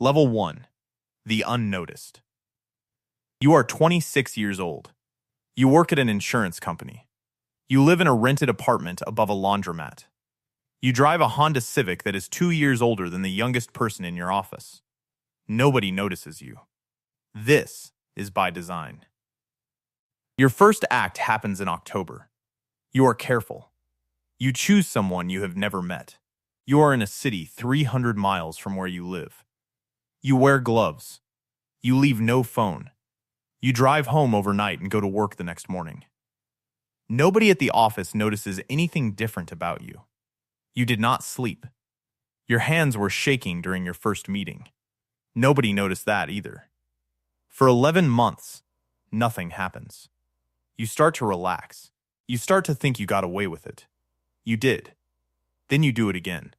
Level 1. The Unnoticed. You are 26 years old. You work at an insurance company. You live in a rented apartment above a laundromat. You drive a Honda Civic that is 2 years older than the youngest person in your office. Nobody notices you. This is by design. Your first act happens in October. You are careful. You choose someone you have never met. You are in a city 300 miles from where you live. You wear gloves. You leave no phone. You drive home overnight and go to work the next morning. Nobody at the office notices anything different about you. You did not sleep. Your hands were shaking during your first meeting. Nobody noticed that either. For 11 months, nothing happens. You start to relax. You start to think you got away with it. You did. Then you do it again.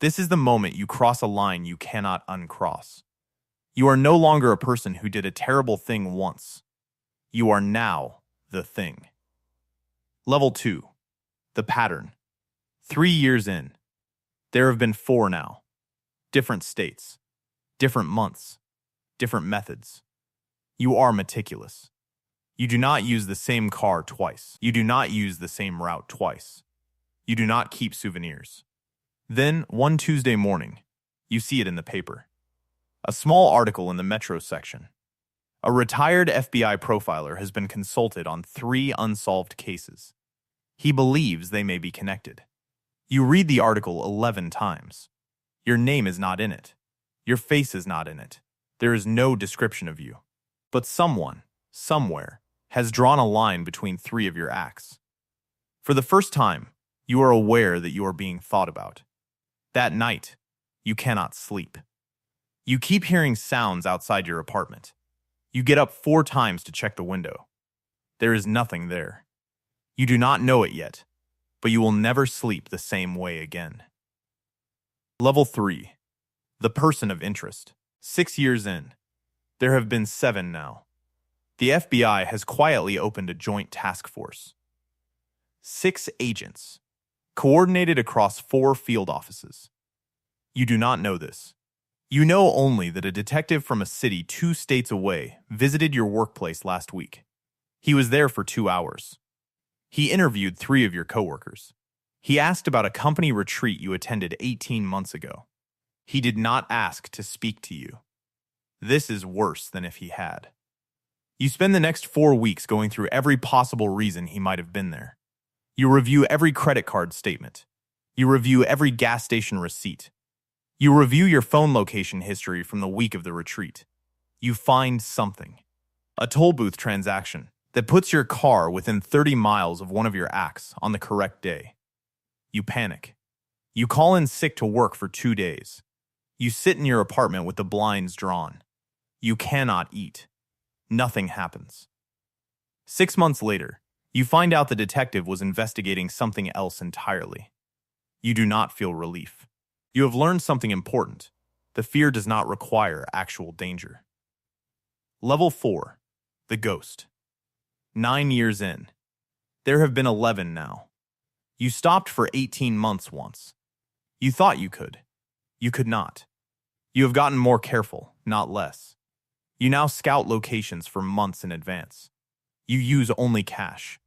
This is the moment you cross a line you cannot uncross. You are no longer a person who did a terrible thing once. You are now the thing. Level 2. The pattern. 3 years in. There have been 4 now. Different states. Different months. Different methods. You are meticulous. You do not use the same car twice. You do not use the same route twice. You do not keep souvenirs. Then, one Tuesday morning, you see it in the paper. A small article in the Metro section. A retired FBI profiler has been consulted on 3 unsolved cases. He believes they may be connected. You read the article 11 times. Your name is not in it. Your face is not in it. There is no description of you. But someone, somewhere, has drawn a line between 3 of your acts. For the first time, you are aware that you are being thought about. That night, you cannot sleep. You keep hearing sounds outside your apartment. You get up 4 times to check the window. There is nothing there. You do not know it yet, but you will never sleep the same way again. Level 3. The person of interest. 6 years in. There have been 7 now. The FBI has quietly opened a joint task force. 6 agents, coordinated across 4 field offices. You do not know this. You know only that a detective from a city 2 states away visited your workplace last week. He was there for 2 hours. He interviewed 3 of your coworkers. He asked about a company retreat you attended 18 months ago. He did not ask to speak to you. This is worse than if he had. You spend the next 4 weeks going through every possible reason he might have been there. You review every credit card statement. You review every gas station receipt. You review your phone location history from the week of the retreat. You find something. A toll booth transaction that puts your car within 30 miles of one of your acts on the correct day. You panic. You call in sick to work for 2 days. You sit in your apartment with the blinds drawn. You cannot eat. Nothing happens. 6 months later, you find out the detective was investigating something else entirely. You do not feel relief. You have learned something important. The fear does not require actual danger. Level 4. The Ghost. 9 years in. There have been 11 now. You stopped for 18 months once. You thought you could. You could not. You have gotten more careful, not less. You now scout locations for months in advance. You use only cash.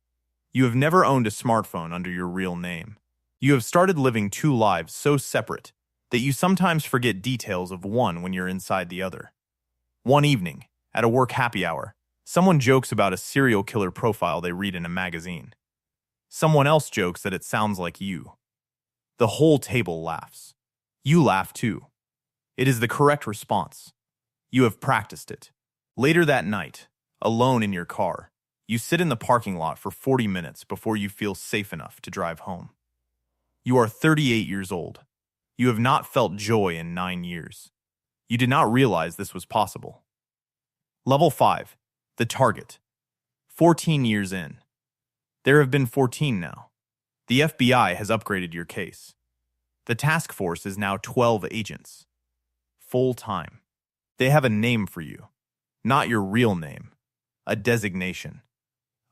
You have never owned a smartphone under your real name. You have started living 2 lives so separate that you sometimes forget details of one when you're inside the other. One evening, at a work happy hour, someone jokes about a serial killer profile they read in a magazine. Someone else jokes that it sounds like you. The whole table laughs. You laugh too. It is the correct response. You have practiced it. Later that night, alone in your car, you sit in the parking lot for 40 minutes before you feel safe enough to drive home. You are 38 years old. You have not felt joy in 9 years. You did not realize this was possible. Level 5. The Target. 14 years in. There have been 14 now. The FBI has upgraded your case. The task force is now 12 agents. Full-time. They have a name for you. Not your real name. A designation.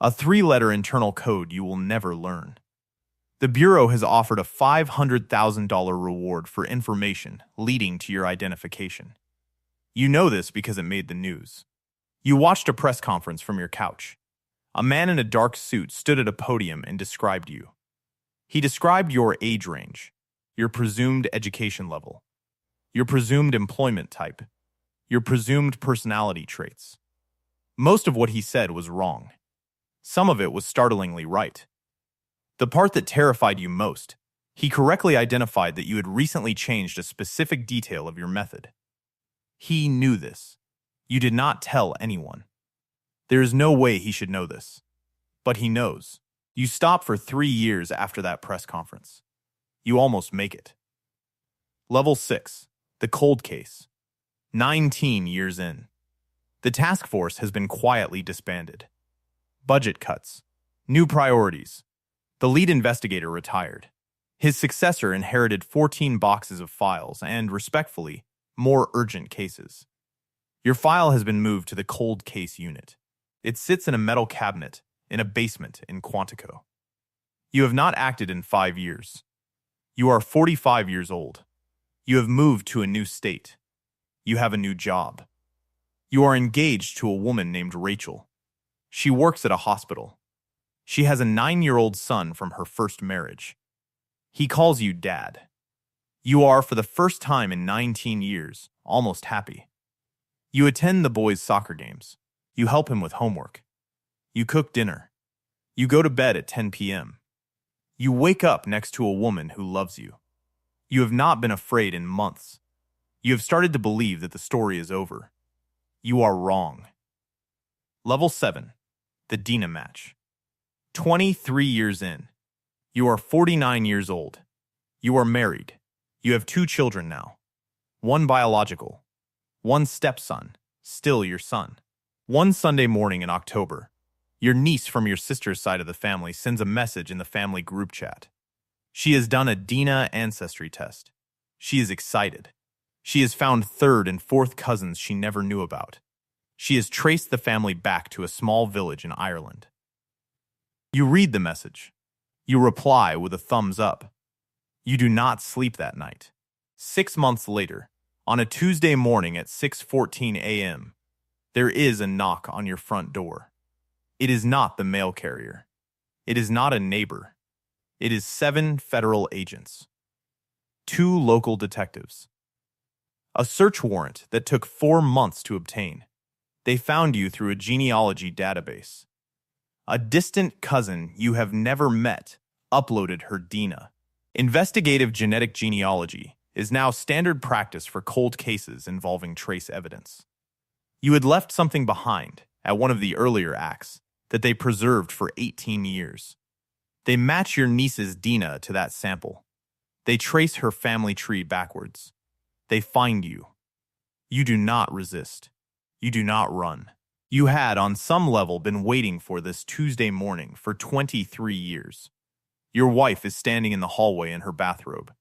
A 3-letter internal code you will never learn. The Bureau has offered a $500,000 reward for information leading to your identification. You know this because it made the news. You watched a press conference from your couch. A man in a dark suit stood at a podium and described you. He described your age range, your presumed education level, your presumed employment type, your presumed personality traits. Most of what he said was wrong. Some of it was startlingly right. The part that terrified you most, he correctly identified that you had recently changed a specific detail of your method. He knew this. You did not tell anyone. There is no way he should know this. But he knows. You stop for 3 years after that press conference. You almost make it. Level 6. The cold case. 19 years in. The task force has been quietly disbanded. Budget cuts. New priorities. The lead investigator retired. His successor inherited 14 boxes of files and, respectfully, more urgent cases. Your file has been moved to the cold case unit. It sits in a metal cabinet in a basement in Quantico. You have not acted in 5 years. You are 45 years old. You have moved to a new state. You have a new job. You are engaged to a woman named Rachel. She works at a hospital. She has a 9-year-old son from her first marriage. He calls you Dad. You are, for the first time in 19 years, almost happy. You attend the boys' soccer games. You help him with homework. You cook dinner. You go to bed at 10 p.m. You wake up next to a woman who loves you. You have not been afraid in months. You have started to believe that the story is over. You are wrong. Level 7. The Dina match. 23 years in. You are 49 years old. You are married. You have 2 children now. 1 biological. 1 stepson, still your son. One Sunday morning in October, your niece from your sister's side of the family sends a message in the family group chat. She has done a Dina ancestry test. She is excited. She has found 3rd and 4th cousins she never knew about. She has traced the family back to a small village in Ireland. You read the message. You reply with a thumbs up. You do not sleep that night. 6 months later, on a Tuesday morning at 6:14 a.m., there is a knock on your front door. It is not the mail carrier. It is not a neighbor. It is 7 federal agents. 2 local detectives. A search warrant that took 4 months to obtain. They found you through a genealogy database. A distant cousin you have never met uploaded her Dina. Investigative genetic genealogy is now standard practice for cold cases involving trace evidence. You had left something behind at one of the earlier acts that they preserved for 18 years. They match your niece's Dina to that sample. They trace her family tree backwards. They find you. You do not resist. You do not run. You had, on some level, been waiting for this Tuesday morning for 23 years. Your wife is standing in the hallway in her bathrobe.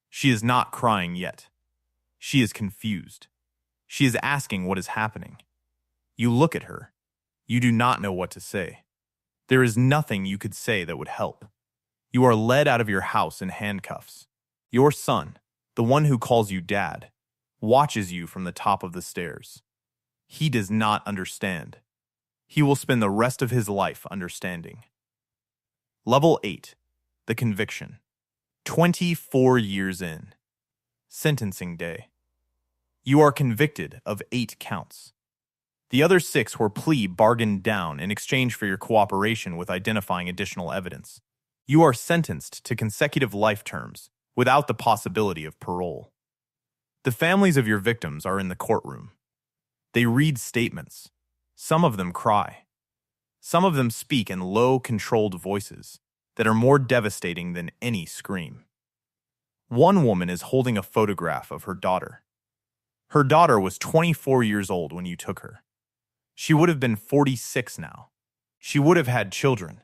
She is not crying yet. She is confused. She is asking what is happening. You look at her. You do not know what to say. There is nothing you could say that would help. You are led out of your house in handcuffs. Your son, the one who calls you Dad, watches you from the top of the stairs. He does not understand. He will spend the rest of his life understanding. Level 8. The conviction. 24 years in. Sentencing day. You are convicted of 8 counts. The other 6 were plea bargained down in exchange for your cooperation with identifying additional evidence. You are sentenced to consecutive life terms without the possibility of parole. The families of your victims are in the courtroom. They read statements. Some of them cry. Some of them speak in low, controlled voices that are more devastating than any scream. One woman is holding a photograph of her daughter. Her daughter was 24 years old when you took her. She would have been 46 now. She would have had children.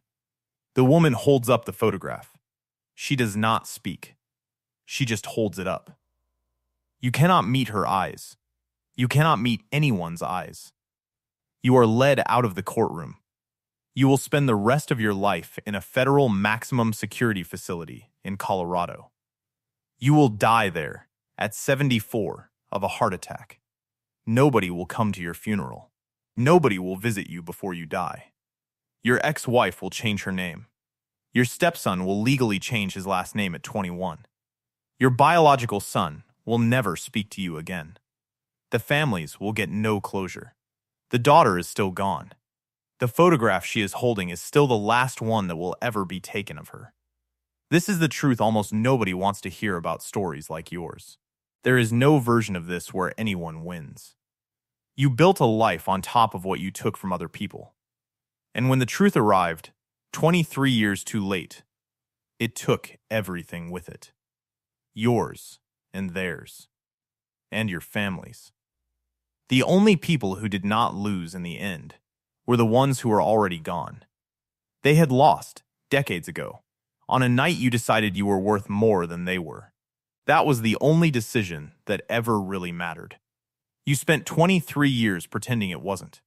The woman holds up the photograph. She does not speak. She just holds it up. You cannot meet her eyes. You cannot meet anyone's eyes. You are led out of the courtroom. You will spend the rest of your life in a federal maximum security facility in Colorado. You will die there at 74 of a heart attack. Nobody will come to your funeral. Nobody will visit you before you die. Your ex-wife will change her name. Your stepson will legally change his last name at 21. Your biological son will never speak to you again. The families will get no closure. The daughter is still gone. The photograph she is holding is still the last one that will ever be taken of her. This is the truth almost nobody wants to hear about stories like yours. There is no version of this where anyone wins. You built a life on top of what you took from other people. And when the truth arrived, 23 years too late, it took everything with it. Yours and theirs. And your families. The only people who did not lose in the end were the ones who were already gone. They had lost, decades ago, on a night you decided you were worth more than they were. That was the only decision that ever really mattered. You spent 23 years pretending it wasn't.